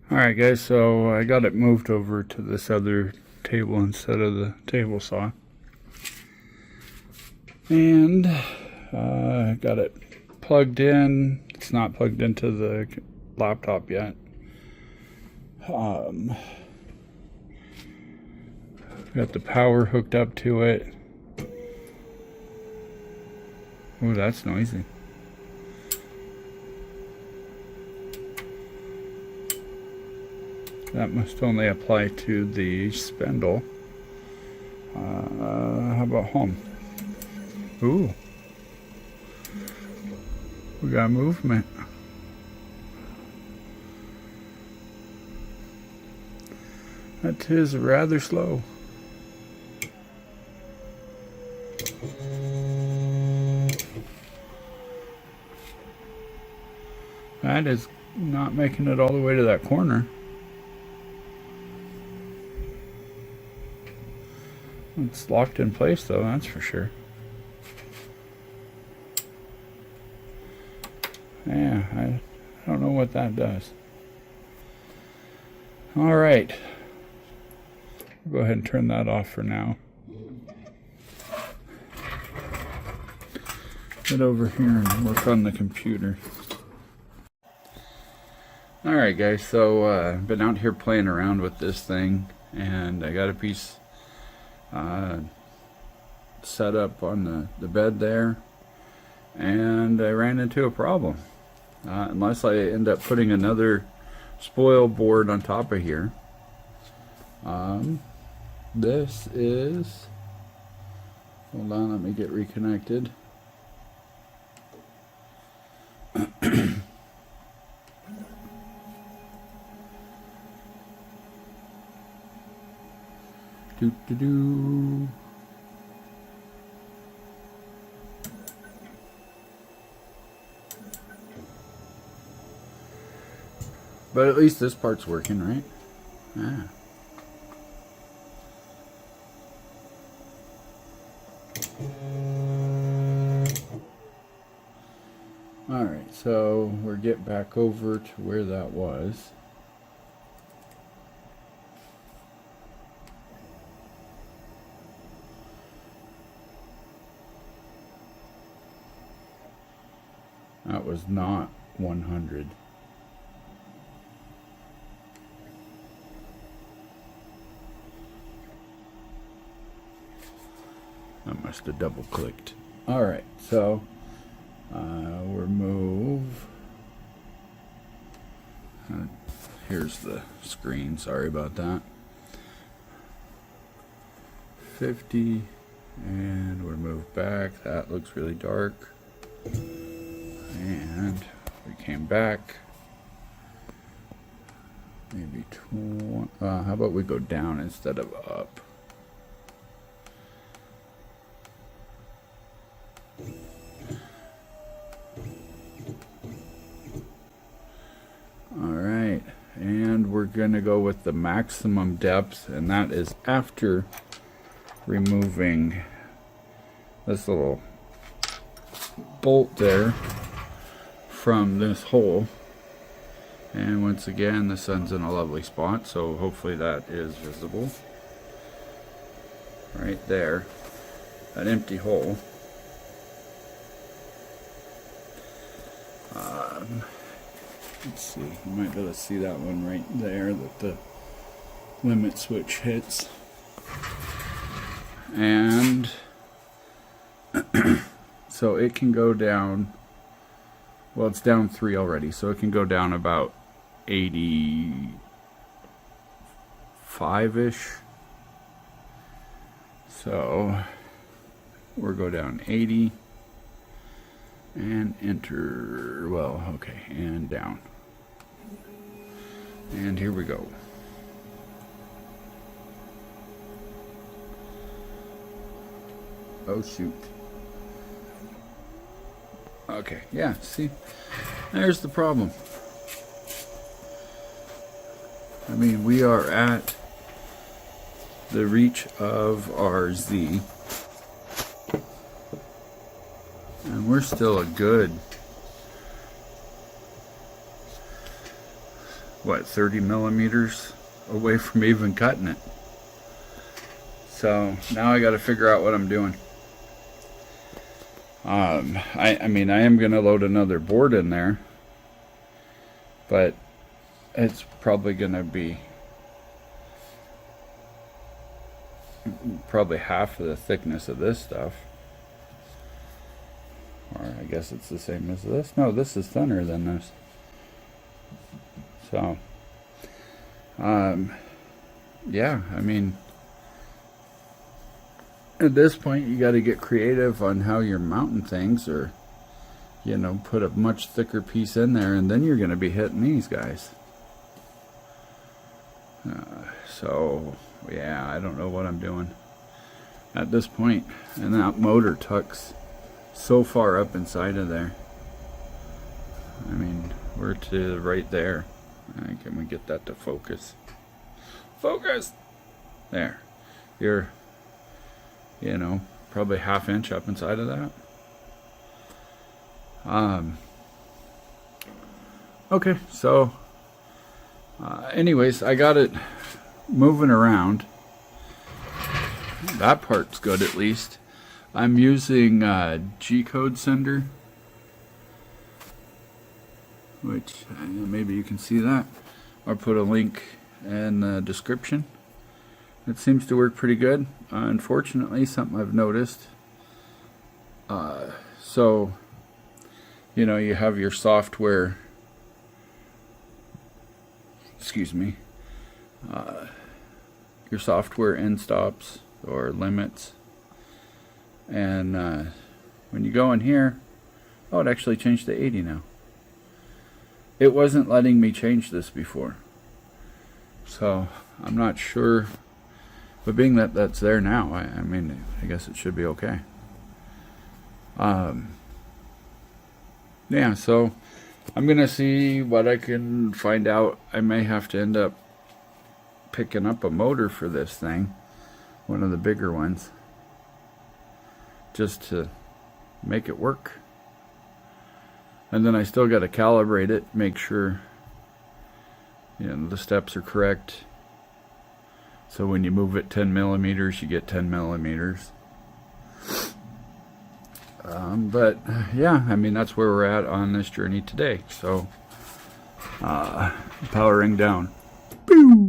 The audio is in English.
Alright guys, so I got it moved over to this other table instead of the table saw. And got it plugged in. It's not plugged into the laptop yet. Got the power hooked up to it. Oh, that's noisy. That must only apply to the spindle. How about home? Ooh. We got movement. That is rather slow. That is not making it all the way to that corner. It's locked in place though, that's for sure. Yeah, I don't know what that does. Alright. Go ahead and turn that off for now. Get over here and work on the computer. Alright guys, so I've been out here playing around with this thing, and I got a piece set up on the bed there, and I ran into a problem. Unless I end up putting another spoil board on top of here. This is, hold on, let me get reconnected. Do. But at least this part's working, right? Yeah. Alright, so we'll get back over to where that was. That was not 100. I must have double clicked. Alright, so remove. Here's the screen, sorry about that. 50, and remove back. That looks really dark. And we came back. Maybe 20. How about we go down instead of up? Alright, and we're going to go with the maximum depth, and that is after removing this little bolt there from this hole. And once again, the sun's in a lovely spot, so hopefully that is visible. Right there, an empty hole. Let's see, you might be able to see that one right there that the limit switch hits. And so it can go down, well, it's down 3 already, so it can go down about 85-ish. So we'll go down 80 and enter, well, okay, and down. And here we go. Oh shoot. Okay, yeah, see, there's the problem. I mean, we are at the reach of our Z, and we're still a good what, 30 millimeters away from even cutting it. So now I got to figure out what I'm doing. I mean, I am going to load another board in there, but it's probably going to be probably half of the thickness of this stuff. Or I guess it's the same as this. No, this is thinner than this. So, yeah, I mean, at this point you got to get creative on how you're mounting things, or, you know, put a much thicker piece in there, and then you're going to be hitting these guys. So, yeah, I don't know what I'm doing at this point. And that motor tucks so far up inside of there. I mean, we're to right there. Can we get that to focus? Focus! There. You're, you know, probably ½ inch up inside of that. Okay, so anyways, I got it moving around. That part's good, at least. I'm using G-code sender, which maybe you can see that. I'll put a link in the description. It seems to work pretty good. Unfortunately, something I've noticed. So, you know, you have your software, excuse me, your software end stops or limits. And when you go in here, oh, it actually changed to 80 now. It wasn't letting me change this before. So, I'm not sure. But being that that's there now, I mean, I guess it should be okay. Yeah, so I'm going to see what I can find out. I may have to end up picking up a motor for this thing. One of the bigger ones. Just to make it work. And then I still got to calibrate it, make sure, you know, the steps are correct. So when you move it 10 millimeters, you get 10 millimeters. But yeah, I mean, that's where we're at on this journey today. So, powering down. Boom!